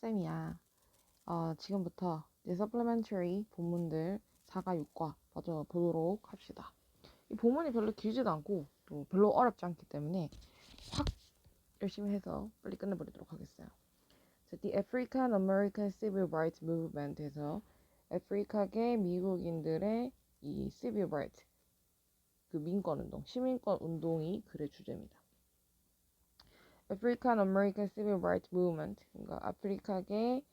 쌤이야. 지금부터 이제 supplementary 본문들 4과 6과 먼저 보도록 합시다. 이 본문이 별로 길지도 않고 또 별로 어렵지 않기 때문에 확 열심히 해서 빨리 끝내버리도록 하겠어요. 자, The African American Civil Rights Movement에서 아프리카계 미국인들의 이 Civil Rights, 그 민권운동, 시민권 운동이 글의 주제입니다. African American Civil Rights Movement, 그러니까 아프리카계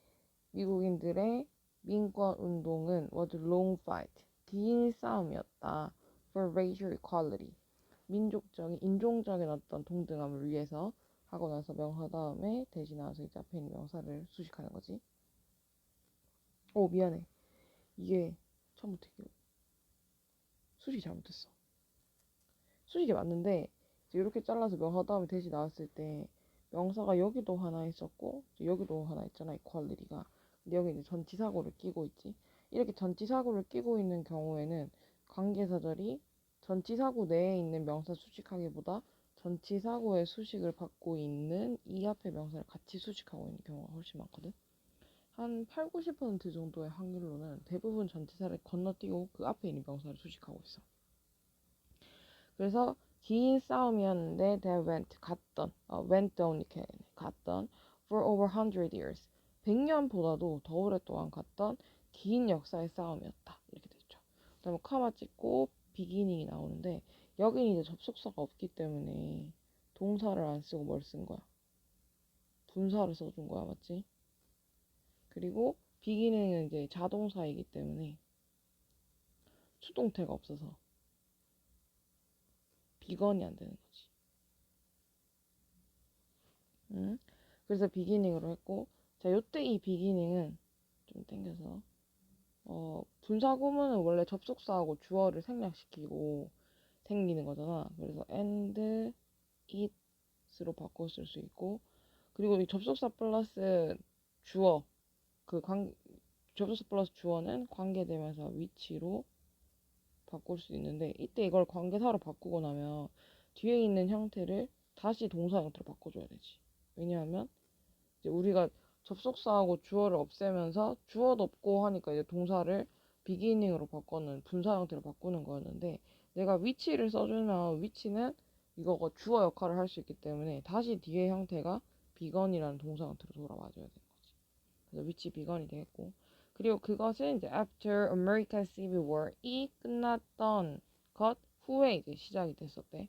미국인들의 민권 운동은 was a long fight, 긴 싸움이었다. for racial equality, 민족적인, 인종적인 어떤 동등함을 위해서 하고 나서 명사 다음에 대신하서 이제 앞에 있는 명사를 수식하는 거지. 미안해. 이게 처음부터 수식이 잘못했어. 수식이 맞는데 이렇게 잘라서 명사 다음에 대신 나왔을 때 명사가 여기도 하나 있었고 여기도 하나 있잖아, equality가. 근데 여기 이제 전치사구를 끼고 있지. 이렇게 전치사구를 끼고 있는 경우에는 관계사절이 전치사구 내에 있는 명사 수식하기보다 전치사구의 수식을 받고 있는 이 앞에 명사를 같이 수식하고 있는 경우가 훨씬 많거든. 한 8, 90% 정도의 확률로는 대부분 전치사를 건너뛰고 그 앞에 있는 명사를 수식하고 있어. 그래서 긴 싸움이었는데 they went down 이렇게 갔던 for over 100 years, 100년보다도 더 오랫동안 갔던 긴 역사의 싸움이었다, 이렇게 되죠. 그 다음에 카마 찍고 beginning이 나오는데 여기는 이제 접속사가 없기 때문에 동사를 안 쓰고 뭘 쓴 거야? 분사를 써준 거야, 맞지? 그리고 beginning은 이제 자동사이기 때문에 수동태가 없어서 비건이 안 되는 거지. 응? 그래서 비기닝으로 했고, 자, 요때 이 비기닝은 좀 땡겨서 분사 구문은 원래 접속사하고 주어를 생략시키고 생기는 거잖아. 그래서 and it으로 바꿔 쓸 수 있고, 그리고 이 접속사 플러스 주어, 접속사 플러스 주어는 관계대명사 위치로 바꿀 수 있는데, 이때 이걸 관계사로 바꾸고 나면 뒤에 있는 형태를 다시 동사 형태로 바꿔줘야 되지. 왜냐하면 이제 우리가 접속사하고 주어를 없애면서 주어도 없고 하니까 이제 동사를 비기닝으로 바꾸는 분사 형태로 바꾸는 거였는데, 내가 위치를 써주면 위치는 이거가 주어 역할을 할 수 있기 때문에 다시 뒤에 형태가 비건이라는 동사 형태로 돌아와줘야 되는 거지. 그래서 위치 비건이 되겠고, 그리고 그것은 이제 after American Civil War이 끝났던 것 후에 이제 시작이 됐었대.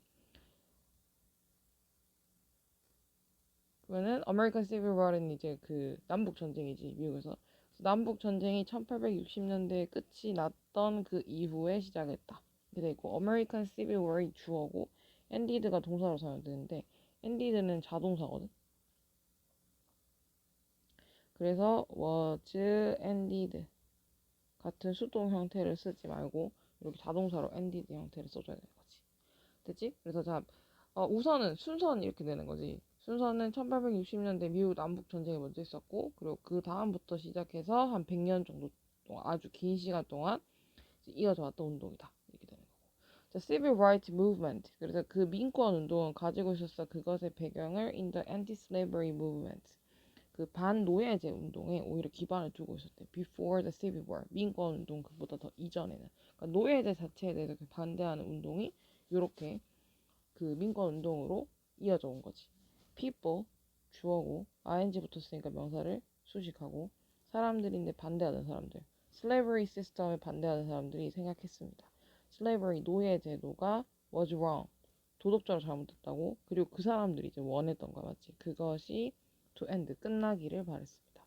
그러면은 American Civil War는 이제 그 남북 전쟁이지, 미국에서. 남북 전쟁이 1860년대에 끝이 났던 그 이후에 시작했다, 이렇게 돼 있고, American Civil War이 주어고 ended가 동사로 사용되는데 ended는 자동사거든. 그래서 was ended 같은 수동 형태를 쓰지 말고 이렇게 자동사로 ended 형태를 써줘야 되는 거지. 됐지? 그래서 자, 우선은 순서는 이렇게 되는 거지. 순서는 1860년대 미국 남북 전쟁이 먼저 있었고, 그리고 그 다음부터 시작해서 한 100년 정도 동안, 아주 긴 시간 동안 이어져 왔던 운동이다, 이렇게 되는 거고. 자, Civil Rights Movement. 그래서 그 민권 운동은 가지고 있었어 그것의 배경을 in the Anti-Slavery Movement, 그 반노예제 운동에 오히려 기반을 두고 있었대. Before the Civil War, 민권 운동 그보다 더 이전에는. 그러니까 노예제 자체에 대해서 반대하는 운동이 이렇게 그 민권 운동으로 이어져 온 거지. people 주어고 ing 붙었으니까 명사를 수식하고, 사람들인데 반대하는 사람들, slavery system에 반대하는 사람들이 생각했습니다. slavery 노예 제도가 was wrong, 도덕적으로 잘못됐다고. 그리고 그 사람들이 이제 원했던 거 맞지? 그것이 to end 끝나기를 바랬습니다.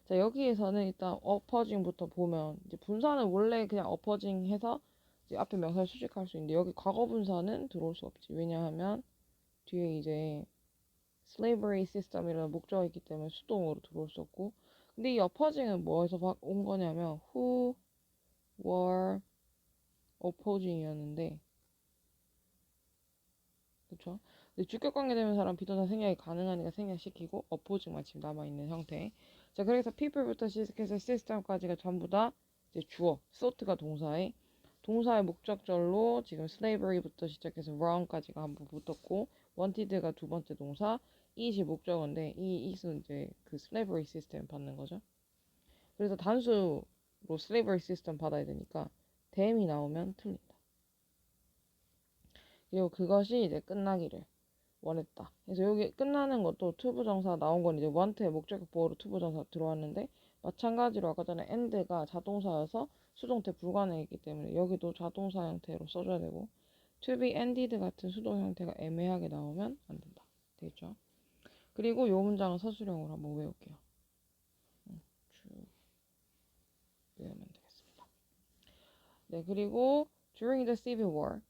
자, 여기에서는 일단 엎어징부터 보면 이제 분사는 원래 그냥 엎어징 해서 이제 앞에 명사를 수식할 수 있는데 여기 과거 분사는 들어올 수 없지. 왜냐하면 뒤에 이제 slavery system이라는 목적이 있기 때문에 수동으로 들어올 수 없고, 근데 이 opposing은 뭐에서 온 거냐면 who were opposing이었는데, 그쵸? 근데 주격 관계되면 사람 비동사 생략이 가능하니까 생략시키고 opposing만 지금 남아있는 형태. 자, 그래서 people부터 시작해서 system까지가 전부 다 이제 주어, sought가 동사의 목적절로 지금 slavery부터 시작해서 wrong까지가 한 번 붙었고, wanted가 두 번째 동사, it이 목적어인데 이 it은 이제 그 slavery system 받는 거죠. 그래서 단수로 slavery system 받아야 되니까 tham이 나오면 틀린다. 그리고 그것이 이제 끝나기를 원했다. 그래서 여기 끝나는 것도 투부정사 나온 건 이제 want의 목적격 보호로 투부정사 들어왔는데 마찬가지로 아까 전에 end가 자동사여서 수동태 불가능했기 때문에 여기도 자동사 형태로 써줘야 되고 to be ended 같은 수동 형태가 애매하게 나오면 안 된다. 되겠죠? 그리고 요 문장은 서술형으로 한번 외울게요. 쭉 외우면 되겠습니다. 네, 그리고 during the Civil War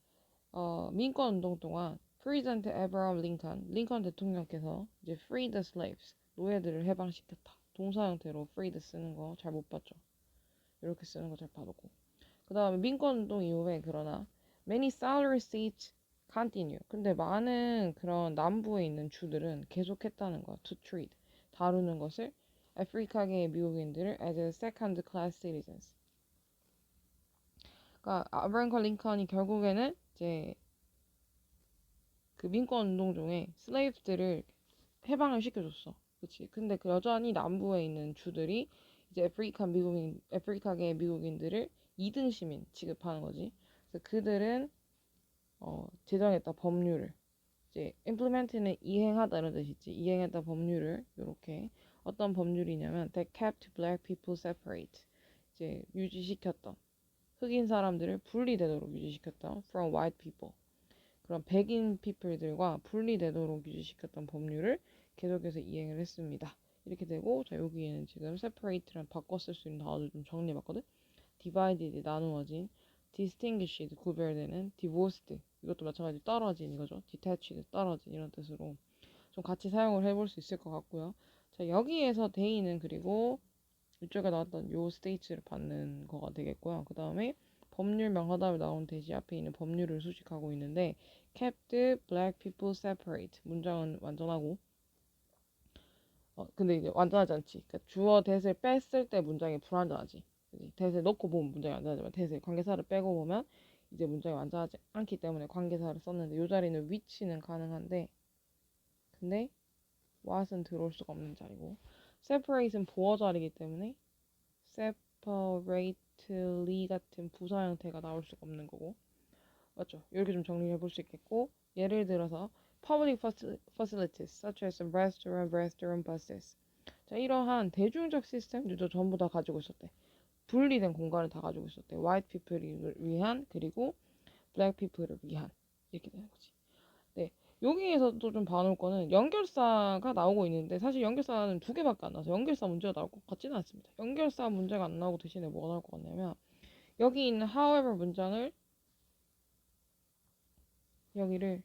민권 운동 동안 President Abraham Lincoln, 링컨 대통령께서 이제 free the slaves, 노예들을 해방시켰다. 동사 형태로 freed 쓰는 거 잘 못 봤죠? 이렇게 쓰는 거 잘 봐놓고. 그 다음에 민권 운동 이후에 그러나 many southern states continue. 근데 많은 그런 남부에 있는 주들은 계속했다는 거야. to treat, 다루는 것을 아프리카계의 미국인들을 as a second class citizens. 그러니까 아브라함 링컨이 결국에는 이제 그 민권 운동 중에 슬레이브들을 해방을 시켜줬어. 그치? 근데 그 여전히 남부에 있는 주들이 이제 아프리카계 미국인들을 2등 시민 취급하는 거지. 그래서 그들은 제정했다 법률을 이제 implement는 이행하다는 뜻이지. 이행했다 법률을 이렇게 어떤 법률이냐면 that kept black people separate. 이제 유지시켰던 흑인 사람들을 분리되도록 유지시켰던 from white people. 그런 백인 피플들과 분리되도록 유지시켰던 법률을 계속해서 이행을 했습니다. 이렇게 되고 자 여기에는 지금 separate랑 바꿔 쓸 수 있는 단어들 좀 정리해봤거든. divided 나누어진, distinguished 구별되는, divorced 이것도 마찬가지로 떨어진 이거죠. detached 떨어진 이런 뜻으로 좀 같이 사용을 해볼 수 있을 것 같고요. 자 여기에서 대의는 그리고 이쪽에 나왔던 요 state를 받는 거가 되겠고요. 그 다음에 법률명 하다에 나온 대시 앞에 있는 법률을 수식하고 있는데 kept black people separate 문장은 완전하고 근데 이제 완전하지 않지. 그러니까 주어 대을 뺐을 때 문장이 불완전하지. 대을 넣고 보면 문장이 완전하지만 대을 관계사를 빼고 보면 이제 문장이 완전하지 않기 때문에 관계사를 썼는데 이 자리는 which는 가능한데 근데 what은 들어올 수가 없는 자리고 separate은 보어 자리이기 때문에 separately 같은 부사 형태가 나올 수가 없는 거고 맞죠? 이렇게 좀 정리해 볼 수 있겠고 예를 들어서 public facilities such as restaurant buses 자 이러한 대중적 시스템들도 전부 다 가지고 있었대. 분리된 공간을 다 가지고 있었대. white people을 위한 그리고 black people을 위한 이렇게 되는 거지. 네. 여기에서도 좀 봐놓을 거는 연결사가 나오고 있는데 사실 연결사는 두 개밖에 안 나와서 연결사 문제가 나올 것 같지는 않습니다. 연결사 문제가 안 나오고 대신에 뭐가 나올 것 같냐면 여기 있는 however 문장을 여기를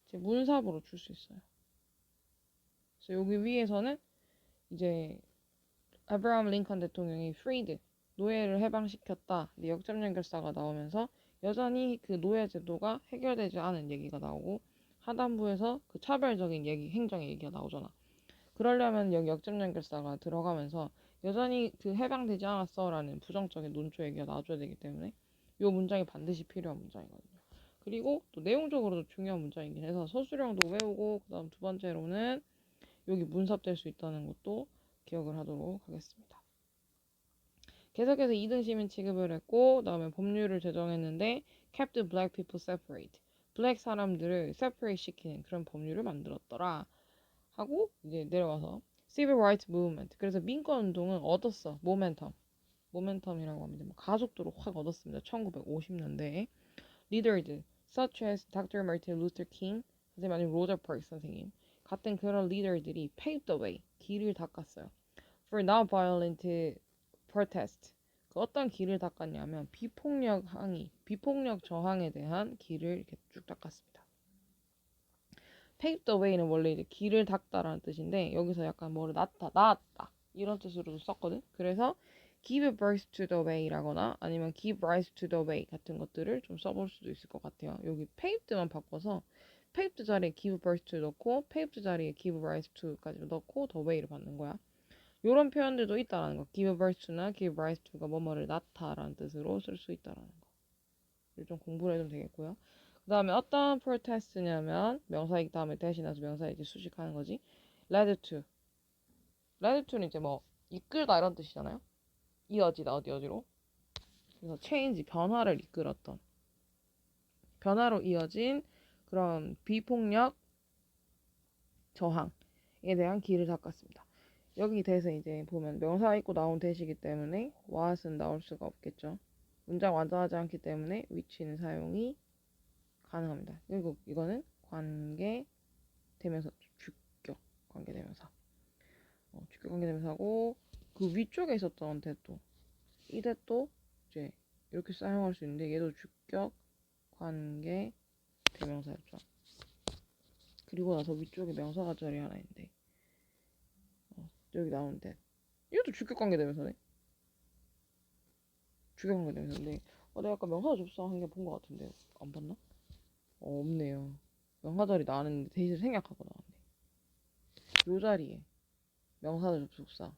이제 문sab으로 줄 수 있어요. 그래서 여기 위에서는 이제 아브라함 링컨 대통령이 freed 노예를 해방시켰다. 역점 연결사가 나오면서 여전히 그 노예 제도가 해결되지 않은 얘기가 나오고 하단부에서 그 차별적인 얘기, 행정의 얘기가 나오잖아. 그러려면 여기 역점 연결사가 들어가면서 여전히 그 해방되지 않았어라는 부정적인 논조 얘기가 나와줘야 되기 때문에 이 문장이 반드시 필요한 문장이거든요. 그리고 또 내용적으로도 중요한 문장이긴 해서 서술형도 외우고 그다음 두 번째로는 여기 문sab될 수 있다는 것도 기억을 하도록 하겠습니다. 계속해서 2등 시민 취급을 했고 그다음에 법률을 제정했는데 kept black people separate. 블랙 사람들을 separate 시키는 그런 법률을 만들었더라. 하고 이제 내려와서 civil rights movement. 그래서 민권 운동은 얻었어. 모멘텀이라고 합니다. 가속도로 확 얻었습니다. 1950년대에 leaders such as Dr. Martin Luther King 선생님 아니면 로저 파크스 선생님 같은 그런 리더들이 paved the way 길을 닦았어요. For non-violent protest 그 어떤 길을 닦았냐면 비폭력 항의, 비폭력 저항에 대한 길을 이렇게 쭉 닦았습니다. pave the way는 원래 이제 길을 닦다라는 뜻인데 여기서 약간 뭐를 낳았다 이런 뜻으로도 썼거든. 그래서 give birth to the way라거나 아니면 give rise to the way 같은 것들을 좀 써볼 수도 있을 것 같아요. 여기 paved만 바꿔서 paved 자리에 give birth to 넣고 paved 자리에 give rise to까지 넣고 the way를 받는 거야. 이런 표현들도 있다라는 거. give birth to나 give rise to가 뭐뭐를 낳다라는 뜻으로 쓸 수 있다라는 거. 좀 공부를 해두면 되겠고요. 그 다음에 어떤 protest냐면 명사이기 다음에 대신해서 명사 이제 수식하는 거지. led to. led to는 이제 뭐 이끌다 이런 뜻이잖아요. 이어지다 어디로. 그래서 change 변화를 이끌었던 변화로 이어진 그런 비폭력 저항에 대한 길을 닦았습니다. 여기 대해서 이제 보면 명사 있고 나온 대시기 때문에 what은 나올 수가 없겠죠. 문장 완전하지 않기 때문에 which는 사용이 가능합니다. 그리고 이거는 관계 대명사 주격 관계 대명사 주격 관계 대명사고 그 위쪽에 있었던 대도 이 대도 이제 이렇게 사용할 수 있는데 얘도 주격 관계 대명사였죠. 그리고 나서 위쪽에 명사가 자리 하나 있는데 여기 나오는데 이것도 주격 관계 대명사네. 주격 관계 대명사인데 내가 아까 명사 접수한 게 본 것 같은데 안 봤나? 없네요. 명사 자리 나왔는데 대신 생략하고 나왔네. 요 자리에 명사절 접속사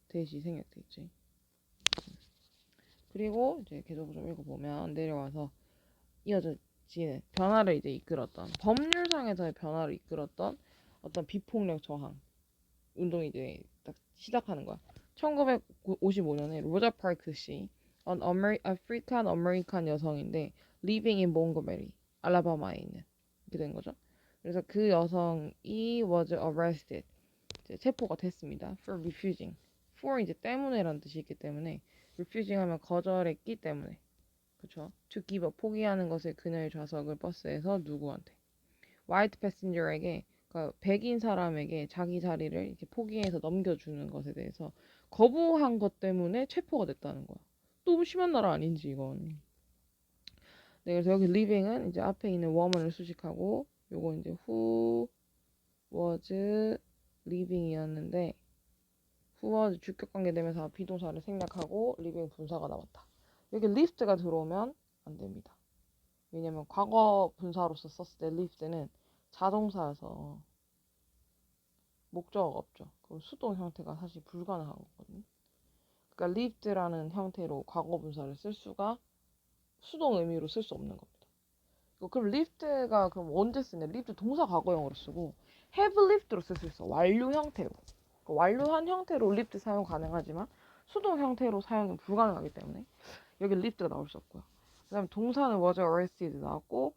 대시 생략돼 있지. 그리고 이제 계속 좀 읽어보면 내려와서 이어지는 변화를 이제 이끌었던 법률상에서의 변화를 이끌었던 어떤 비폭력 저항 운동이 이제 딱 시작하는 거야. 1955년에 로자 파크 씨, 아프리칸 아메리칸 여성인데 living in Montgomery, 알라바마에 있는 이렇게 된 거죠. 그래서 그 여성이 was arrested, 이제 체포가 됐습니다. for refusing, for 이제 때문에라는 뜻이 있기 때문에 refusing 하면 거절했기 때문에 그쵸? to give up, 포기하는 것에 그녀의 좌석을 버스에서 누구한테? white passenger에게, 그러니까 백인 사람에게 자기 자리를 이렇게 포기해서 넘겨주는 것에 대해서 거부한 것 때문에 체포가 됐다는 거야. 너무 심한 나라 아닌지 이건. 네, 그래서 여기 living은 이제 앞에 있는 woman을 수식하고 요거 이제 who was living이었는데 who was 주격관계 되면서 비동사를 생략하고 living 분사가 나왔다. 여기 lift가 들어오면 안 됩니다. 왜냐면 과거 분사로서 썼을 때 lift는 자동사여서 목적어가 없죠. 그럼 수동 형태가 사실 불가능한 거거든요. 그러니까 lived라는 형태로 과거 분사를 쓸 수가 수동 의미로 쓸 수 없는 겁니다. 그럼 lived가 그럼 언제 쓰냐? lived 동사 과거형으로 쓰고 have lived로 쓸 수 있어. 완료 형태로. 그러니까 완료한 형태로 lived 사용 가능하지만 수동 형태로 사용은 불가능하기 때문에 여기 lived가 나올 수 없고요. 그 다음에 동사는 was arrested 나왔고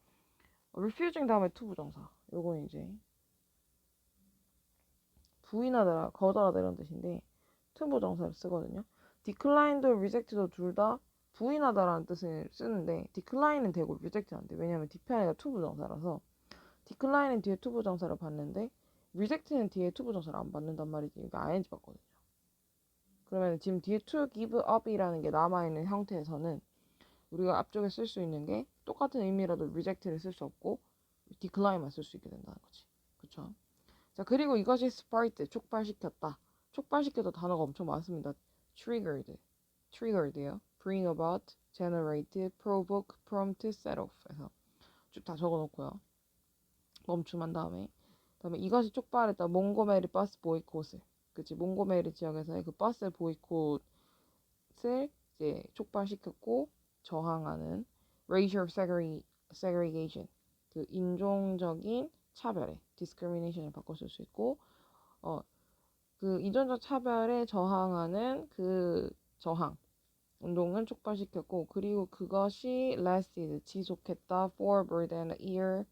refusing 다음에 to 부정사. 요건 이제 부인하다, 거절하다 이런 뜻인데 to 부정사를 쓰거든요. decline도 reject도 둘 다 부인하다라는 뜻을 쓰는데 decline은 되고 reject는 안 돼. 왜냐면 뒤편에가 to 부정사라서 decline은 뒤에 to 부정사를 받는데 reject는 뒤에 to 부정사를 안 받는단 말이지. 이게 ing 받거든요. 그러면 지금 뒤에 to give up이라는 게 남아있는 형태에서는 우리가 앞쪽에 쓸 수 있는 게 똑같은 의미라도 reject를 쓸 수 없고 decline만 쓸 수 있게 된다는 거지. 그쵸? 자, 그리고 이것이 sparked, 촉발시켰다. 촉발시켰다 단어가 엄청 많습니다. triggered예요. bring about, generate, provoke, prompt, set off 해서 쭉 다 적어놓고요. 멈춤한 다음에 이것이 촉발했다. 몽고메리 버스 보이콧을, 그치? 몽고메리 지역에서의 그 버스 보이콧을 이제 촉발시켰고 저항하는 racial segregation, 그 인종적인 차별에 discrimination을 바꿔 쓸 수 있고 그 인종적 차별에 저항하는 그 저항 운동은 촉발시켰고 그리고 그것이 lasted 지속했다 for more than a year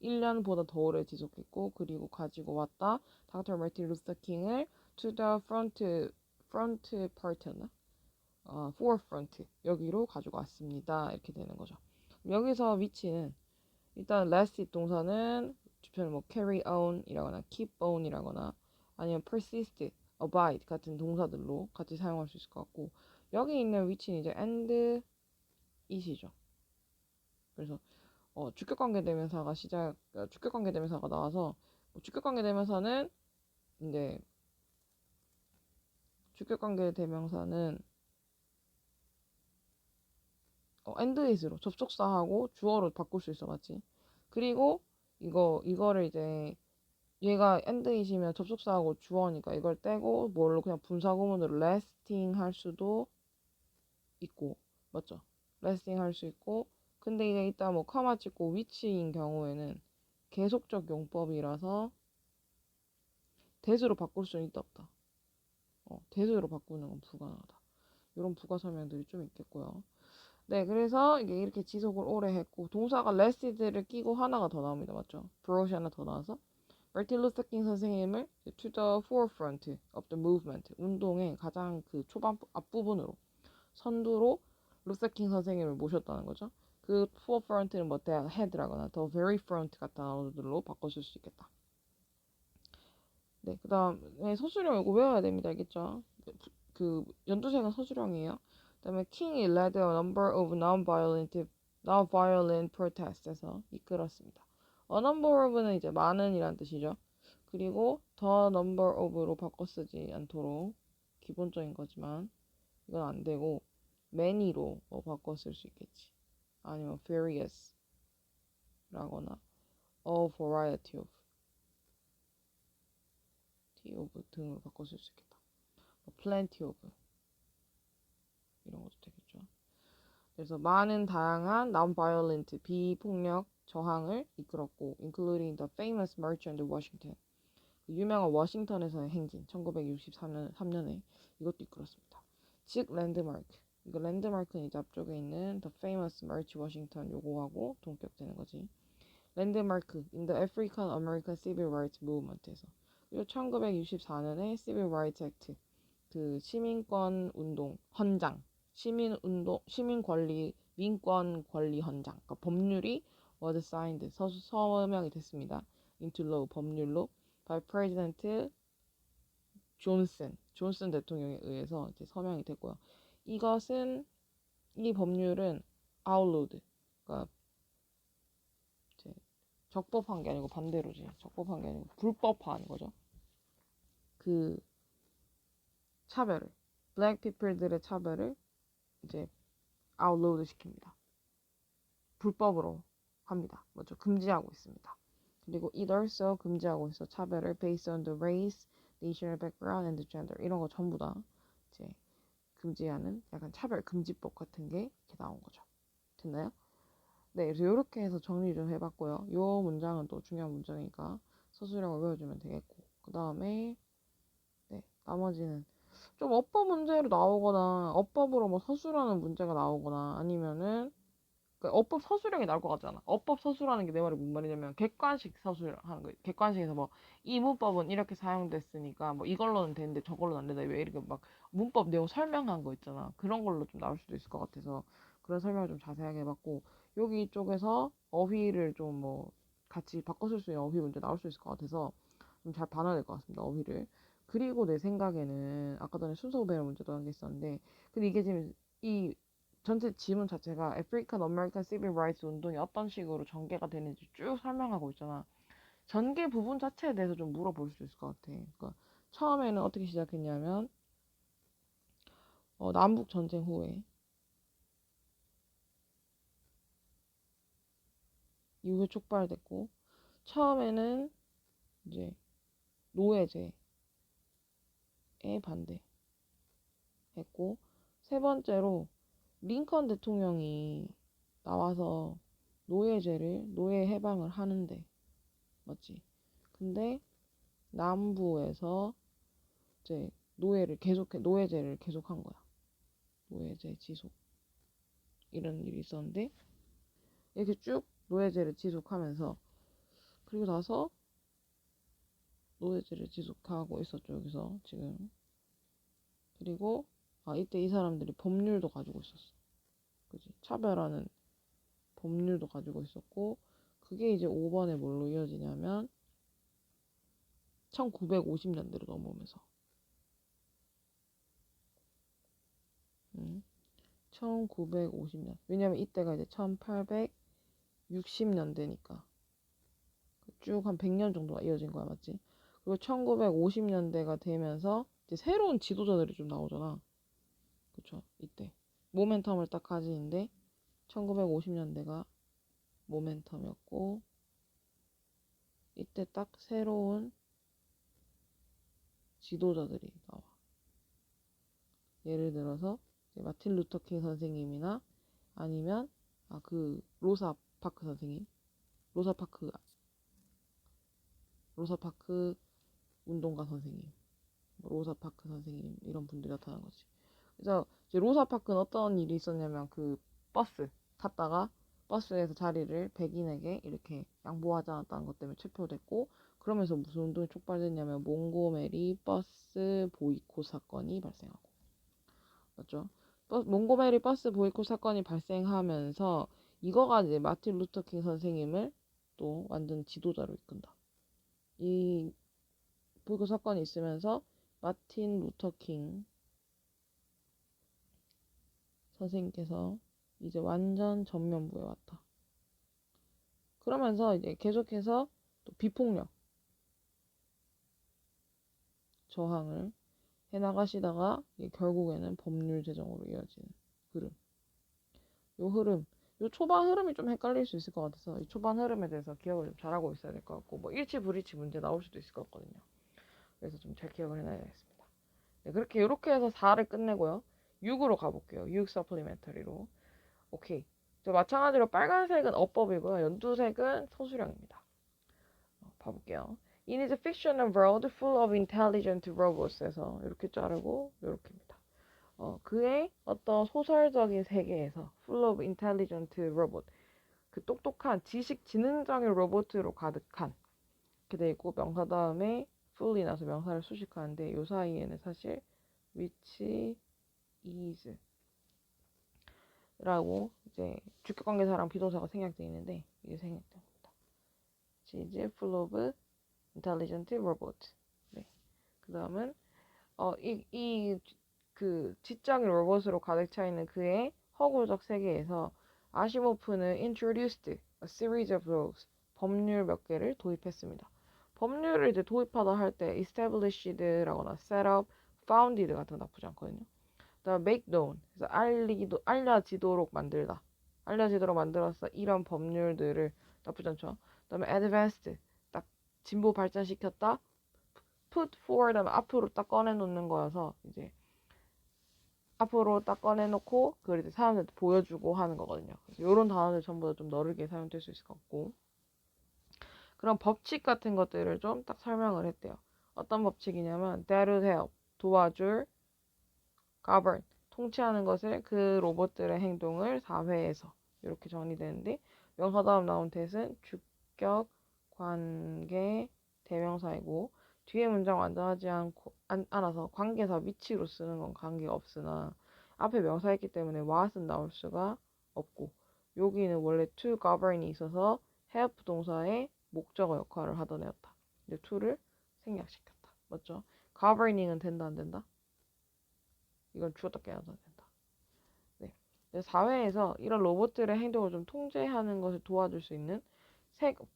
1년보다 더 오래 지속했고 그리고 가지고 왔다 닥터 마틴 루터 킹을 to the front part였나? forefront 여기로 가지고 왔습니다. 이렇게 되는 거죠. 여기서 위치는 일단 lasted 동사는 주변에 뭐 carry on 이라거나 keep on 이라거나 아니면 persist, abide 같은 동사들로 같이 사용할 수 있을 것 같고 여기 있는 위치는 이제 and it이죠. 그래서 주격관계대명사가 주격관계대명사가 나와서 주격관계대명사는 이제 주격관계대명사는 and it으로 접속사하고 주어로 바꿀 수 있어, 맞지? 그리고 이거를 이제 얘가 and it이면 접속사하고 주어니까 이걸 떼고 뭘로 그냥 분사구문으로 lasting 할 수도 있고, 맞죠? lasting 할 수 있고 근데 이게 이따 뭐 커마 찍고 위치인 경우에는 계속적 용법이라서 대수로 바꿀 수는 있다 없다. 대수로 바꾸는 건 불가능하다. 이런 부가 설명들이 좀 있겠고요. 네, 그래서 이게 이렇게 지속을 오래 했고 동사가 레시드를 끼고 하나가 더 나옵니다. 맞죠? brought 하나 더 나와서 마틴 루터 킹 선생님을 to the forefront of the movement 운동의 가장 그 초반 앞부분으로 선두로 루터 킹 선생님을 모셨다는 거죠. 그 forefront는 뭐 the head라거나 the very front 같은 단어들로 바꿔줄 수 있겠다. 네, 그 다음에 서술형 이거 외워야 됩니다. 알겠죠? 그 연두색은 서술형이에요. 그다음에 킹이 led a number of non-violent protest에서 이끌었습니다. A number of는 이제 많은이란 뜻이죠. 그리고 the number of로 바꿔 쓰지 않도록 기본적인 거지만 이건 안 되고 many로 뭐 바꿔 쓸 수 있겠지. 아니면 various 라거나 a variety of 등으로 바꿔 쓸 수 있겠다. plenty of 이런 것도 되겠죠. 그래서 많은 다양한 non-violent 비폭력 저항을 이끌었고 including the famous March on the Washington 유명한 워싱턴에서의 행진 1963년에 이것도 이끌었습니다. 즉 랜드마크 이거 랜드마크는 이제 앞쪽에 있는 the famous March Washington 요거하고 동격되는 거지. 랜드마크 in the African American Civil Rights Movement에서 그리고 1964년에 Civil Rights Act 그 시민권 운동 헌장 시민 권리 민권 권리 헌장 그러니까 법률이 was signed 서명이 됐습니다. into law 법률로 by President 존슨 대통령에 의해서 이제 서명이 됐고요. 이것은 이 법률은 outlawed 그러니까 이제 적법한 게 아니고 반대로지 적법한 게 아니고 불법화한 거죠. 그 차별을 black people들의 차별을 이제 outlawed 시킵니다. 불법으로 합니다. 먼저 금지하고 있습니다. 그리고 it also 금지하고 있어 차별을 based on the race, national background, and gender 이런 거 전부 다 이제 금지하는 약간 차별 금지법 같은 게 이렇게 나온 거죠. 됐나요? 네, 그래서 이렇게 해서 정리 좀 해봤고요. 이 문장은 또 중요한 문장이니까 서술형을 외워주면 되겠고 그 다음에 네, 나머지는 좀 어법 문제로 나오거나 어법으로 뭐 서술하는 문제가 나오거나 아니면은 그러니까 어법 서술형이 나올 것 같잖아. 어법 서술하는 게 내 말이 뭔 말이냐면 객관식 서술하는 거. 객관식에서 뭐 이 문법은 이렇게 사용됐으니까 뭐 이걸로는 되는데 저걸로는 안 된다. 왜 이렇게 막 문법 내용 설명한 거 있잖아. 그런 걸로 좀 나올 수도 있을 것 같아서 그런 설명을 좀 자세하게 해봤고 여기 쪽에서 어휘를 좀 뭐 같이 바꿔 쓸 수 있는 어휘 문제 나올 수 있을 것 같아서 좀 잘 봐놔야 될 것 같습니다. 어휘를. 그리고 내 생각에는 아까 전에 순서 배열 문제도 한 게 있었는데 근데 이게 지금 이 전체 지문 자체가 African American Civil Rights 운동이 어떤 식으로 전개가 되는지 쭉 설명하고 있잖아. 전개 부분 자체에 대해서 좀 물어볼 수 있을 것 같아. 그러니까 처음에는 어떻게 시작했냐면 남북 전쟁 후에 이후에 촉발됐고 처음에는 이제 노예제에 반대했고 세 번째로 링컨 대통령이 나와서 노예 해방을 하는데 맞지? 근데 남부에서 이제 노예제를 계속한 거야. 노예제 지속 이런 일이 있었는데 이렇게 쭉 노예제를 지속하면서 그리고 나서 노예제를 지속하고 있었죠 여기서 지금. 그리고 이때 이 사람들이 법률도 가지고 있었어. 그지? 차별하는 법률도 가지고 있었고 그게 이제 5번에 뭘로 이어지냐면 1950년대로 넘어오면서 1950년 왜냐면 이때가 이제 1860년대니까 쭉 한 100년 정도가 이어진 거야 맞지? 그리고 1950년대가 되면서 이제 새로운 지도자들이 좀 나오잖아. 그쵸? 이때 모멘텀을 딱 가지는데 1950년대가 모멘텀이었고 이때 딱 새로운 지도자들이 나와. 예를 들어서 마틴 루터 킹 선생님이나 아니면 그 로사 파크 선생님, 로사파크 운동가 선생님, 로사파크 선생님 이런 분들이 나타난 거지. 그래서 이제 로사파크는 어떤 일이 있었냐면 그 버스 탔다가 버스에서 자리를 백인에게 이렇게 양보하지 않았다는 것 때문에 체포됐고, 그러면서 무슨 운동이 촉발됐냐면 몽고메리 버스 보이콧 사건이 발생하고, 맞죠? 몽고메리 버스 보이콧 사건이 발생하면서 이거가 이제 마틴 루터킹 선생님을 또 완전 지도자로 이끈다. 이 보이콧 사건이 있으면서 마틴 루터킹 선생님께서 이제 완전 전면부에 왔다. 그러면서 이제 계속해서 또 비폭력 저항을 해나가시다가 결국에는 법률 제정으로 이어지는 흐름. 요 초반 흐름이 좀 헷갈릴 수 있을 것 같아서 이 초반 흐름에 대해서 기억을 좀 잘하고 있어야 될 것 같고, 뭐 일치 불일치 문제 나올 수도 있을 것 같거든요. 그래서 좀 잘 기억을 해놔야겠습니다. 네, 이렇게 해서 4를 끝내고요. 6으로 가볼게요. 6 서플리멘터리로. 오케이. 마찬가지로 빨간색은 어법이고요. 연두색은 서술형입니다. 봐볼게요. In his fictional world full of intelligent robots에서 이렇게 자르고 이렇게입니다. 그의 어떤 소설적인 세계에서 full of intelligent robot, 그 똑똑한 지능적인 로봇으로 가득한, 이렇게 돼 있고 명사 다음에 fully 나서 명사를 수식하는데 요 사이에는 사실 which is 라고 이제 주격관계사랑 비동사가 생략되어 있는데 이게 생략됩니다. She is full of intelligent robot. 네. 그 다음은 그 지적인 로봇으로 가득 차 있는 그의 허구적 세계에서 아시모프는 introduced a series of rules, 법률 몇 개를 도입했습니다. 법률을 이제 도입하다 할 때 established라거나 set up, founded 같은 거 나쁘지 않거든요. 그다음 make known, 그래서 알려지도록 만들다, 알려지도록 만들어서 이런 법률들을 나쁘지 않죠. 그다음에 advanced, 딱 진보 발전시켰다. put forward 하면 앞으로 딱 꺼내놓는 거여서 이제 앞으로 딱 꺼내놓고 그걸 이제 사람들한테 보여주고 하는 거거든요. 그래서 이런 단어들 전부 다 좀 너르게 사용될 수 있을 것 같고, 그런 법칙 같은 것들을 좀 딱 설명을 했대요. 어떤 법칙이냐면 that would help, 도와줄, govern, 통치하는 것을, 그 로봇들의 행동을 사회에서 이렇게 정리되는데, 명사 다음 나온 that은 주격, 관계, 대명사이고 뒤에 문장 완전하지 않아서 관계사 위치로 쓰는 건 관계가 없으나 앞에 명사였기 때문에 what은 나올 수가 없고, 여기는 원래 to govern이 있어서 help 동사의 목적어 역할을 하던 애였다. 근데 to를 생략시켰다. 맞죠? governing은 된다 안 된다? 이건 주었다 깨어서 된다. 네. 사회에서 이런 로봇들의 행동을 좀 통제하는 것을 도와줄 수 있는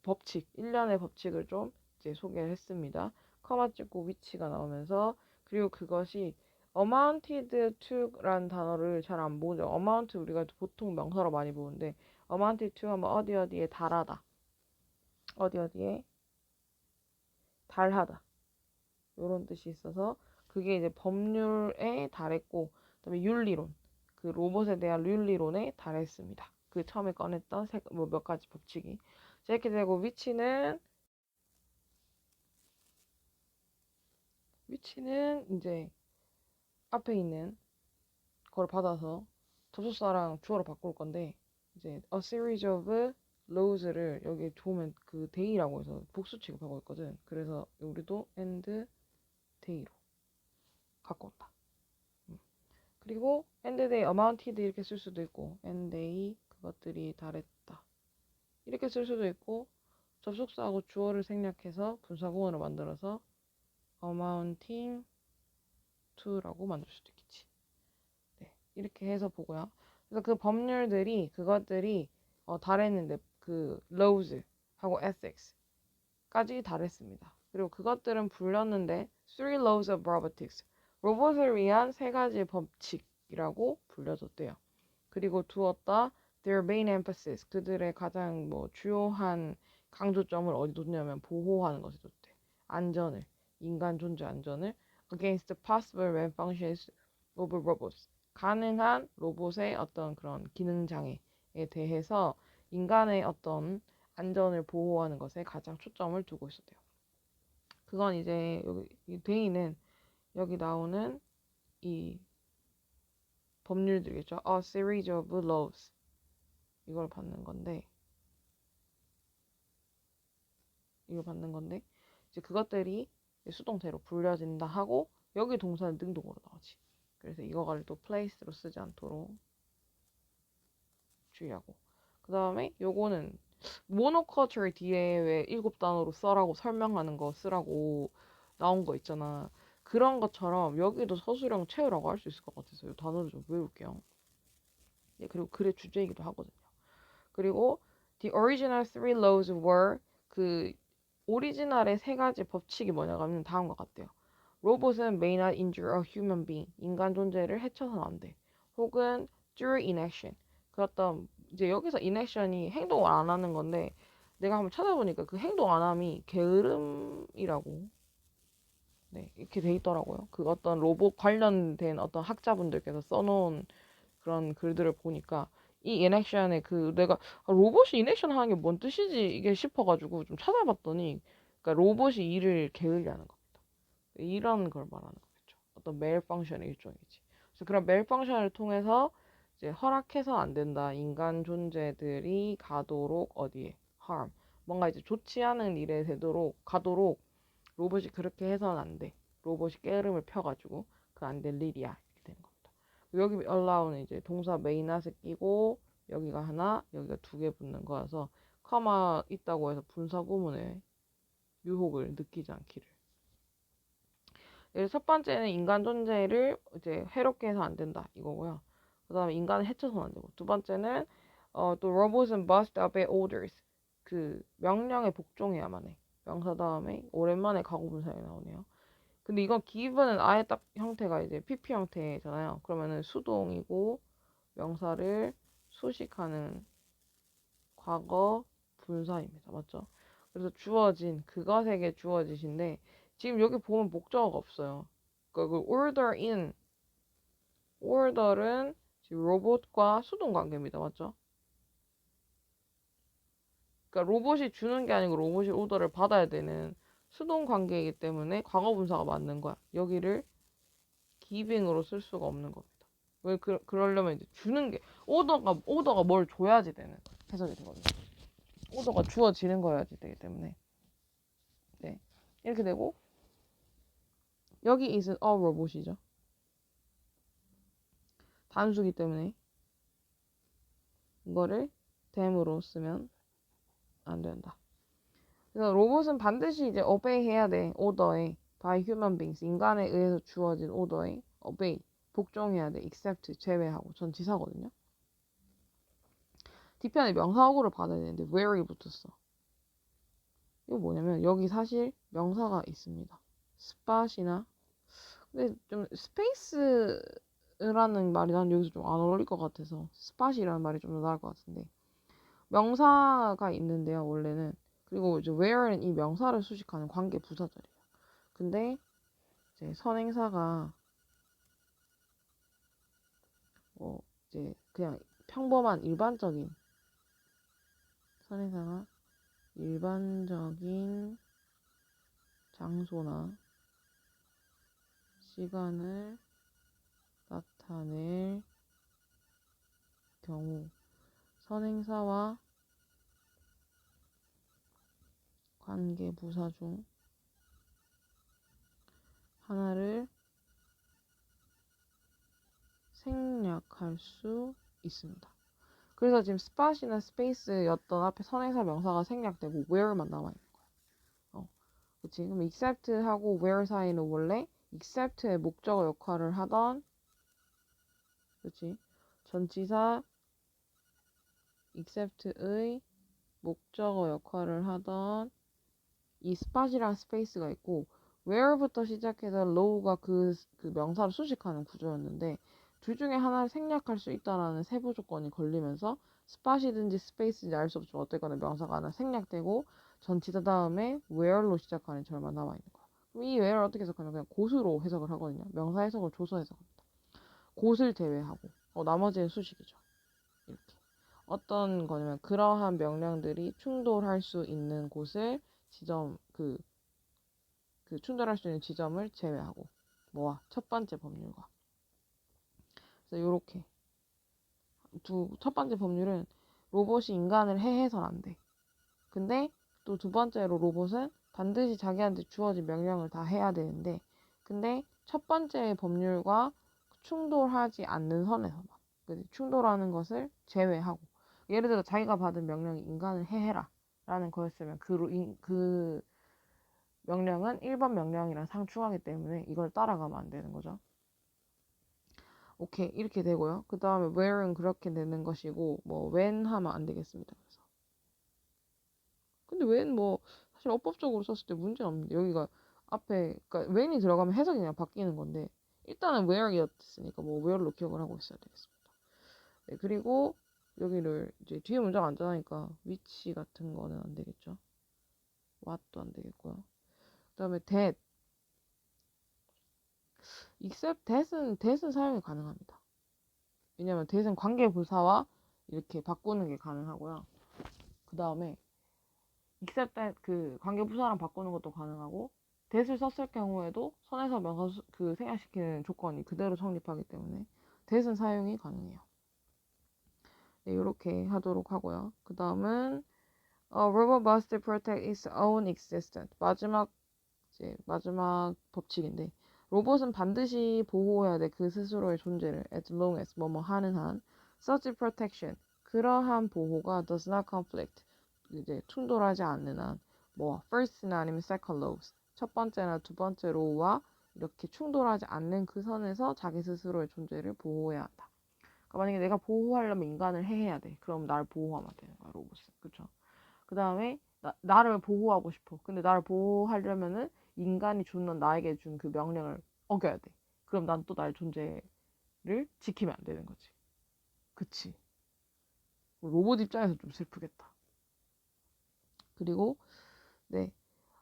법칙, 일련의 법칙을 좀 이제 소개를 했습니다. 커마 찍고 위치가 나오면서, 그리고 그것이 amounted to라는 단어를 잘 안 보죠. amount 우리가 보통 명사로 많이 보는데 amounted to 하면 어디 어디에 달하다, 어디 어디에 달하다 이런 뜻이 있어서 그게 이제 법률에 달했고, 그다음에 윤리론, 그 로봇에 대한 윤리론에 달했습니다. 그 처음에 꺼냈던 몇 가지 법칙이. 자, 이렇게 되고 위치는 이제 앞에 있는 걸 받아서 접속사랑 주어로 바꿀 건데, 이제 a series of laws를 여기 좋으면 그 day라고 해서 복수 취급하고 있거든. 그래서 우리도 and day로 갖고 온다. 그리고 and they amounted 이렇게 쓸 수도 있고 and they 그것들이 달했다 이렇게 쓸 수도 있고, 접속사하고 주어를 생략해서 분사구문을 만들어서 amounting to라고 만들 수도 있겠지. 네, 이렇게 해서 보고요. 그래서 그 법률들이 그것들이 달했는데 그 laws 하고 ethics까지 달했습니다. 그리고 그것들은 불렸는데 three laws of robotics, 로봇을 위한 세 가지 법칙이라고 불려졌대요. 그리고 두었다 their main emphasis, 그들의 가장 주요한 강조점을 어디 뒀냐면 보호하는 것에 뒀대. 안전을, 인간 존재 안전을 against possible malfunctions of robots, 가능한 로봇의 어떤 그런 기능 장애에 대해서 인간의 어떤 안전을 보호하는 것에 가장 초점을 두고 있었대요. 그건 이제 여기 이 데이는 여기 나오는 이 법률들이죠. A series of laws 이걸 받는 건데 이제 그것들이 수동태로 불려진다 하고 여기 동사는 능동으로 나오지. 그래서 이거를 또 place로 쓰지 않도록 주의하고. 그 다음에 요거는 모노커처를 뒤에 왜 7단어로 써라고 설명하는 거 쓰라고 나온 거 있잖아. 그런 것처럼 여기도 서술형 채우라고 할 수 있을 것 같아서 이 단어를 좀 외울게요. 예, 그리고 글의 주제이기도 하거든요. 그리고 the original three laws were 그 오리지널의 세 가지 법칙이 뭐냐고 하면 다음과 같대요. 로봇은 may not injure a human being. 인간 존재를 해쳐서는 안 돼. 혹은 through inaction. 그렇다 이제 여기서 inaction이 행동을 안 하는 건데 내가 한번 찾아보니까 그 행동 안 함이 게으름이라고 네, 이렇게 돼 있더라고요. 그 어떤 로봇 관련된 어떤 학자분들께서 써놓은 그런 글들을 보니까 이 인액션에 그 내가 로봇이 인액션 하는 게 뭔 뜻이지 이게 싶어가지고 좀 찾아봤더니 그러니까 로봇이 일을 게을리하는 겁니다. 이런 걸 말하는 거겠죠. 어떤 메일 펑션의 일종이지. 그래서 그런 메일 펑션을 통해서 이제 허락해서 안 된다. 인간 존재들이 가도록 어디에 harm 뭔가 이제 좋지 않은 일에 가도록 로봇이 그렇게 해서는 안 돼. 로봇이 깨름을 펴가지고 그 안 될 일이야 이렇게 되는 겁니다. 여기 allow는 이제 동사 may not을 끼고 여기가 하나, 여기가 두 개 붙는 거여서 커마 있다고 해서 분사 구문에 유혹을 느끼지 않기를. 첫 번째는 인간 존재를 이제 해롭게 해서 안 된다 이거고요. 그 다음에 인간을 해쳐서는 안 되고 두 번째는 또 robots must obey orders 그 명령에 복종해야만 해. 명사 다음에 오랜만에 가고 분사에 나오네요. 근데 이건 given은 아예 딱 형태가 이제 PP 형태잖아요. 그러면은 수동이고 명사를 수식하는 과거 분사입니다. 맞죠? 그래서 주어진 그것에게 주어지신데 지금 여기 보면 목적어가 없어요. 그러니까 그 order은 지금 로봇과 수동 관계입니다. 맞죠? 그러니까 로봇이 주는 게 아니고 로봇이 오더를 받아야 되는 수동 관계이기 때문에 과거 분사가 맞는 거야. 여기를 giving으로 쓸 수가 없는 겁니다. 왜 그러려면 이제 주는 게 오더가 뭘 줘야지 되는 해석이 되거든요. 오더가 주어지는 거여야지 되기 때문에 네 이렇게 되고 여기 is은 a robot이죠. 단수기 때문에 이거를 them으로 쓰면 안 된다. 그래서 로봇은 반드시 이제 obey 해야 돼. 오더에 by human beings 인간에 의해서 주어진 오더에 obey 복종해야 돼. except 제외하고 전 지사거든요. 뒤편에 명사어구를 받아야 되는데 where이 붙었어. 이거 뭐냐면 여기 사실 명사가 있습니다. spot이나 근데 좀 스페이스라는 말이 난 여기서 좀 안 어울릴 것 같아서 spot이라는 말이 좀 더 나을 것 같은데 명사가 있는데요 원래는 그리고 이제 where는 이 명사를 수식하는 관계 부사절이에요. 근데 이제 선행사가 이제 그냥 평범한 일반적인 선행사가 일반적인 장소나 시간을 나타낼 경우 선행사와 관계 부사 중 하나를 생략할 수 있습니다. 그래서 지금 spot이나 space였던 앞에 선행사 명사가 생략되고 where만 남아있는 거야. 그치? 그럼 except하고 where 사이는 원래 except의 목적어 역할을 하던 그치? 전치사 except의 목적어 역할을 하던 이 spot이랑 space가 있고 where부터 시작해서 low가 그 명사를 수식하는 구조였는데 둘 중에 하나를 생략할 수 있다라는 세부 조건이 걸리면서 spot이든지 space인지 알 수 없지만 어쨌거나 명사가 하나 생략되고 전치사 다음에 where로 시작하는 절만 남아있는 거야. 그럼 이 where를 어떻게 해석하냐면 그냥 곳으로 해석을 하거든요. 명사 해석을 줘서 해석합니다. 곳을 제외하고 나머지는 수식이죠. 이렇게. 어떤 거냐면 그러한 명령들이 충돌할 수 있는 곳을 그 충돌할 수 있는 지점을 제외하고 뭐와 첫 번째 법률과. 그래서 요렇게 첫 번째 법률은 로봇이 인간을 해해선 안 돼. 근데 또 두 번째로 로봇은 반드시 자기한테 주어진 명령을 다 해야 되는데, 근데 첫 번째 법률과 충돌하지 않는 선에서만, 충돌하는 것을 제외하고, 예를 들어 자기가 받은 명령이 인간을 해해라 라는 거였으면 그 명령은 1번 명령이랑 상충하기 때문에 이걸 따라가면 안 되는 거죠. 오케이, 이렇게 되고요. 그 다음에 where은 그렇게 되는 것이고, 뭐 when 하면 안 되겠습니다. 그래서 근데 when 뭐 사실 어법적으로 썼을 때 문제는 없는데, 여기가 앞에 그러니까 when이 들어가면 해석이 그냥 바뀌는 건데, 일단은 where이었으니까 뭐 where로 기억을 하고 있어야 되겠습니다. 네, 그리고 여기를 이제 뒤에 문장 안 짜니까 which 같은 거는 안 되겠죠. what도 안 되겠고요. 그 다음에 that, except that은 사용이 가능합니다. 왜냐면 that은 관계부사와 이렇게 바꾸는 게 가능하고요. 그 다음에 except that 그 관계부사랑 바꾸는 것도 가능하고, that을 썼을 경우에도 선에서 명사 그 생략시키는 조건이 그대로 성립하기 때문에 that은 사용이 가능해요. 네, 이렇게 하도록 하고요. 그 다음은 robot must protect its own existence. 마지막 법칙인데, 로봇은 반드시 보호해야 돼 그 스스로의 존재를 as long as 뭐뭐 하는 한. such protection, 그러한 보호가 does not conflict, 이제 충돌하지 않는 한, 뭐 first나 아니면 second laws, 첫 번째나 두 번째 로우와 이렇게 충돌하지 않는 그 선에서 자기 스스로의 존재를 보호해야 한다. 그러니까 만약에 내가 보호하려면 인간을 해야 돼. 그럼 날 보호하면 되는 거야, 로봇은. 그쵸? 그 다음에 나를 보호하고 싶어. 근데 나를 보호하려면은 인간이 주는 나에게 준 그 명령을 어겨야 돼. 그럼 난 또 나의 존재를 지키면 안 되는 거지. 그치? 로봇 입장에서 좀 슬프겠다. 그리고 네,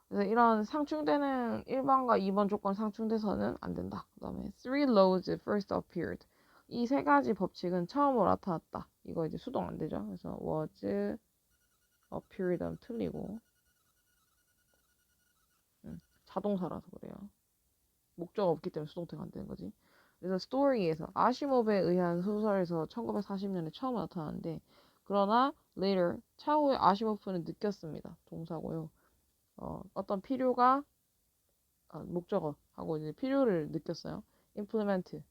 그래서 이런 상충되는 1번과 2번 조건 상충돼서는 안 된다. 그 다음에 three laws first appeared. 이 세 가지 법칙은 처음으로 나타났다. 이거 이제 수동 안 되죠. 그래서 was appeared 하면 틀리고, 자동사라서 그래요. 목적어 없기 때문에 수동태가 안 되는 거지. 그래서 스토리에서 아시모브에 의한 소설에서 1940년에 처음 나타났는데, 그러나 later 차후에 아시모프는 느꼈습니다. 동사고요. 어떤 필요가 목적어하고 이제 필요를 느꼈어요. implement,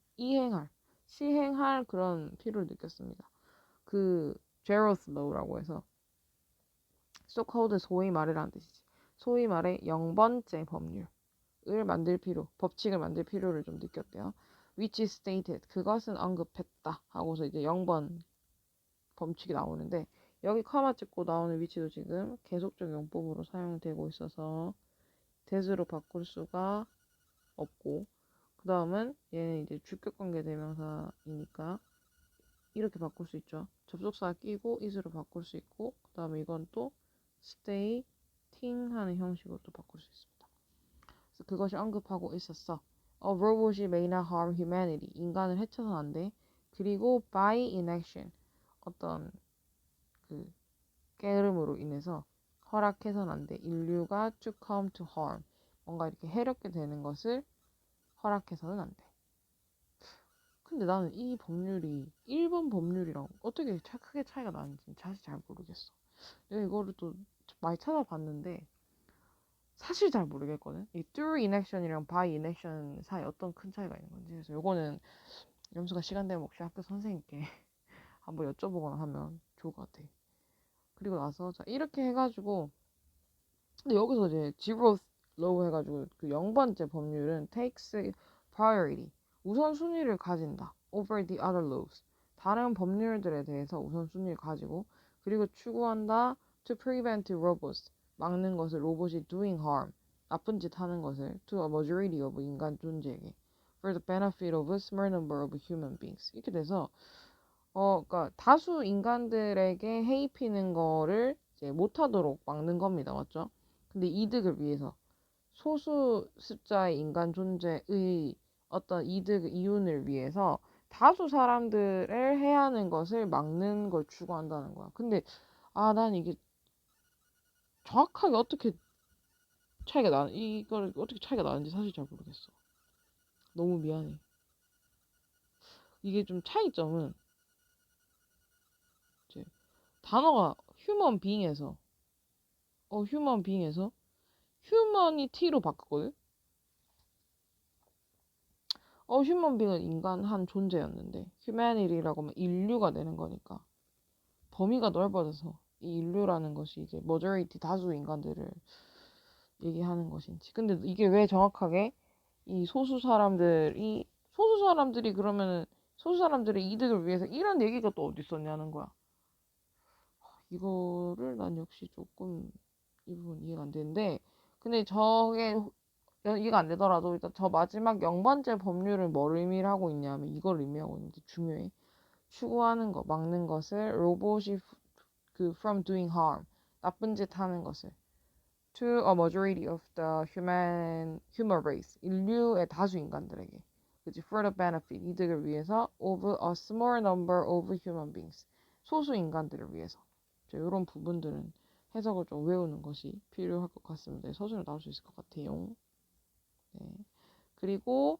시행할 그런 필요를 느꼈습니다. 그 제로스 로우라고 해서 so-called 소위 말해라는 뜻이지. 소위 말해 0번째 법률. 법칙을 만들 필요를 좀 느꼈대요. which stated, 그것은 언급했다 하고서 이제 0번 법칙이 나오는데, 여기 커마 찍고 나오는 위치도 지금 계속적 용법으로 사용되고 있어서 대수로 바꿀 수가 없고, 그 다음은 얘는 이제 주격관계 대명사이니까 이렇게 바꿀 수 있죠. 접속사 끼고 is로 바꿀 수 있고, 그 다음에 이건 또 stay, ting 하는 형식으로 또 바꿀 수 있습니다. 그래서 그것이 언급하고 있었어. robot이 may not harm humanity. 인간을 해쳐서는 안 돼. 그리고 by inaction. 어떤 그 게으름으로 인해서 허락해서는 안 돼. 인류가 to come to harm. 뭔가 이렇게 해롭게 되는 것을 허락해서는 안 돼. 근데 나는 이 법률이 1번 법률이랑 어떻게 크게 차이가 나는지 사실 잘 모르겠어. 내가 이거를 또 많이 찾아봤는데 사실 잘 모르겠거든. 이 through inaction이랑 by inaction 사이 어떤 큰 차이가 있는 건지. 그래서 요거는 염수가 시간 되면 혹시 학교 선생님께 한번 여쭤보거나 하면 좋을 것 같아. 그리고 나서 자 이렇게 해가지고, 근데 여기서 이제 zeroth law 해가지고 그 0번째 법률은 takes priority, 우선순위를 가진다 over the other laws, 다른 법률들에 대해서 우선순위를 가지고, 그리고 추구한다 to prevent robots, 막는 것을 로봇이 doing harm, 나쁜 짓 하는 것을 to a majority of 인간 존재에게 for the benefit of a small number of human beings. 이렇게 돼서 그러니까 다수 인간들에게 해입히는 거를 이제 못하도록 막는 겁니다. 맞죠? 근데 이득을 위해서 소수 숫자의 인간 존재의 어떤 이윤을 위해서 다수 사람들을 해야 하는 것을 막는 걸 추구한다는 거야. 근데 난 이게 정확하게 어떻게 이걸 어떻게 차이가 나는지 사실 잘 모르겠어. 너무 미안해. 이게 좀 차이점은 이제 단어가 휴먼 빙에서 휴먼 빙에서 휴머니티로 바꿨거든. 휴먼 빙은 인간 한 존재였는데 휴머니티라고 하면 인류가 되는 거니까 범위가 넓어져서 이 인류라는 것이 이제 머저리티 다수 인간들을 얘기하는 것인지. 근데 이게 왜 정확하게 이 소수 사람들이 그러면은 소수 사람들의 이득을 위해서 이런 얘기가 또 어디 있었냐는 거야. 이거를 난 역시 조금 이 부분 이해가 안 되는데, 근데 저게 이해가 안 되더라도 일단 저 마지막 0번째 법률은 뭘 의미를 하고 있냐면 이걸 의미하고 있는데 중요해. 추구하는 거, 막는 것을 로봇이 from doing harm, 나쁜 짓 하는 것을 to a majority of the human race, 인류의 다수 인간들에게, 그치, for the benefit, 이득을 위해서 of a small number of human beings, 소수 인간들을 위해서. 이런 부분들은 해석을 좀 외우는 것이 필요할 것 같습니다. 서술을 나올 수 있을 것 같아요. 네. 그리고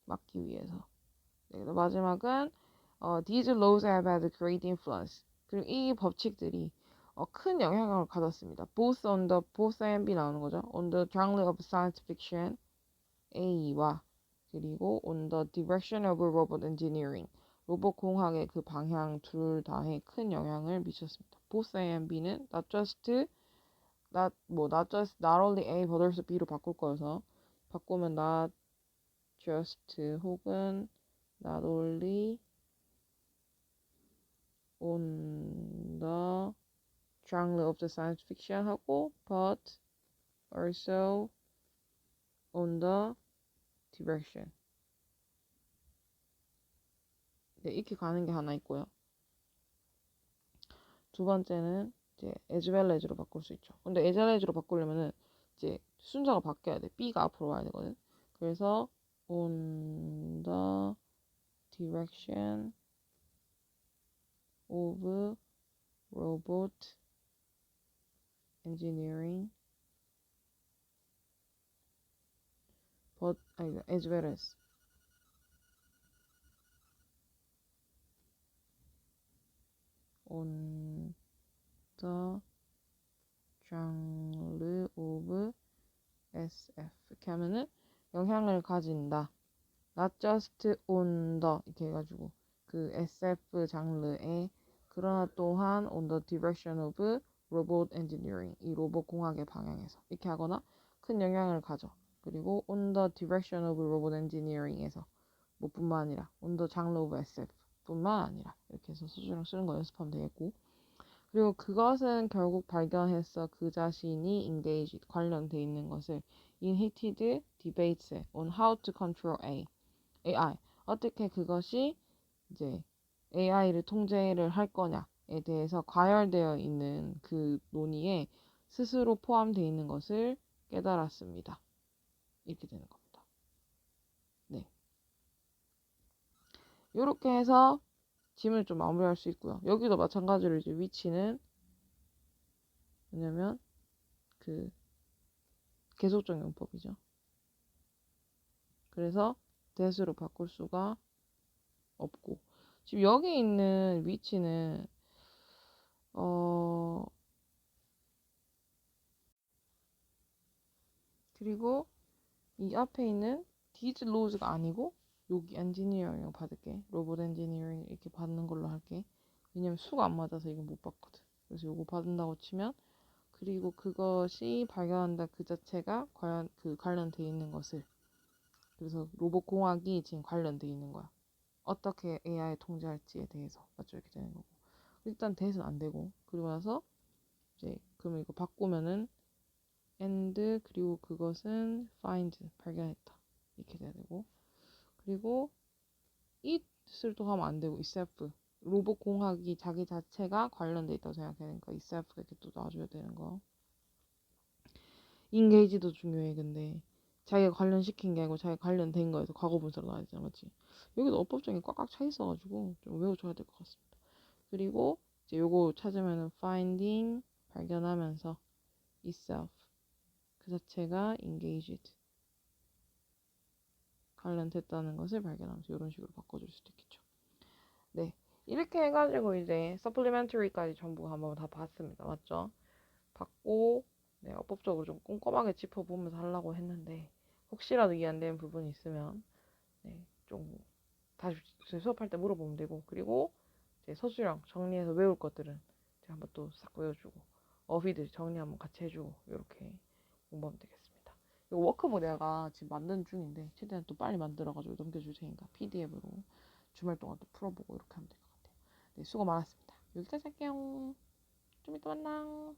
막기 위해서. 네, 마지막은 these laws have had great influence. 그리고 이 법칙들이 큰 영향을 가졌습니다. both A and B 나오는 거죠. On the genre of science fiction A와 그리고 on the direction of robot engineering 로봇 공학의 그 방향 둘 다에 큰 영향을 미쳤습니다. both A and B는 not only A but also B로 바꿀 거여서 바꾸면 not just 혹은 not only on the genre of the science fiction 하고 but also on the direction. 네, 이렇게 가는 게 하나 있고요. 두 번째는 이제 as well as로 바꿀 수 있죠. 근데 as well as로 바꾸려면은 이제 순서가 바뀌어야 돼. B가 앞으로 와야 되거든. 그래서 on the direction of robot engineering but as well as on the genre of SF 이렇게 하면은 영향을 가진다. not just on the 이렇게 해가지고 그 SF 장르에 그러나 또한 on the direction of robot engineering 이 로봇 공학의 방향에서 이렇게 하거나 큰 영향을 가져. 그리고 on the direction of robot engineering에서 뭐 뿐만 아니라 on the genre of SF 뿐만 아니라 이렇게 해서 수준을 쓰는 거 연습하면 되겠고, 그리고 그것은 결국 발견했어 그 자신이 engaged 관련돼 있는 것을 in heated debates on how to control AI 어떻게 그것이 이제 AI를 통제를 할 거냐에 대해서 과열되어 있는 그 논의에 스스로 포함되어 있는 것을 깨달았습니다. 이렇게 되는 겁니다. 네, 이렇게 해서 짐을 좀 마무리할 수 있고요. 여기도 마찬가지로 이제 위치는 뭐냐면 그 계속적 용법이죠. 그래서 대수로 바꿀 수가 없고, 지금 여기 있는 위치는 그리고 이 앞에 있는 디즈 로즈가 아니고 여기 엔지니어링 받을게. 로봇 엔지니어링 이렇게 받는 걸로 할게. 왜냐면 수가 안 맞아서 이거 못 받거든. 그래서 이거 받는다고 치면, 그리고 그것이 발견한다 그 자체가 관련돼 있는 것을, 그래서 로봇 공학이 지금 관련돼 있는 거야. 어떻게 AI 통제할지에 대해서 맞죠? 이렇게 되는 거고, 일단 대수는 안 되고, 그리고 나서 이제 그러면 이거 바꾸면은 and 그리고 그것은 find 발견했다 이렇게 돼야 되고, 그리고 it을 또 하면 안 되고 itself 로봇 공학이 자기 자체가 관련돼 있다고 생각해야 되니까 itself 이렇게 또 놔줘야 되는 거. engage도 중요해. 근데 자기가 관련시킨 게 아니고 자기가 관련된 거에서 과거 분사로 나와야 되잖아, 맞지? 여기도 어법적인 꽉꽉 차 있어가지고 좀 외워줘야 될 것 같습니다. 그리고 이제 요거 찾으면은 finding 발견하면서 itself 그 자체가 engaged 관련됐다는 것을 발견하면서 이런 식으로 바꿔줄 수도 있겠죠. 네, 이렇게 해가지고 이제 supplementary까지 전부 한번 다 봤습니다. 맞죠? 봤고 네, 어법적으로 좀 꼼꼼하게 짚어보면서 하려고 했는데 혹시라도 이해 안 되는 부분이 있으면 네, 좀 다시 수업할 때 물어보면 되고 그리고 이제 서술형 정리해서 외울 것들은 제가 한번 또 싹 외워주고 어휘들 정리 한번 같이 해주고 이렇게 공부하면 되겠습니다. 이거 워크북 내가 지금 만드는 중인데 최대한 또 빨리 만들어가지고 넘겨줄 테니까 PDF로 주말 동안 또 풀어보고 이렇게 하면 될 것 같아요. 네, 수고 많았습니다. 여기까지 할게요. 좀 이따 만나.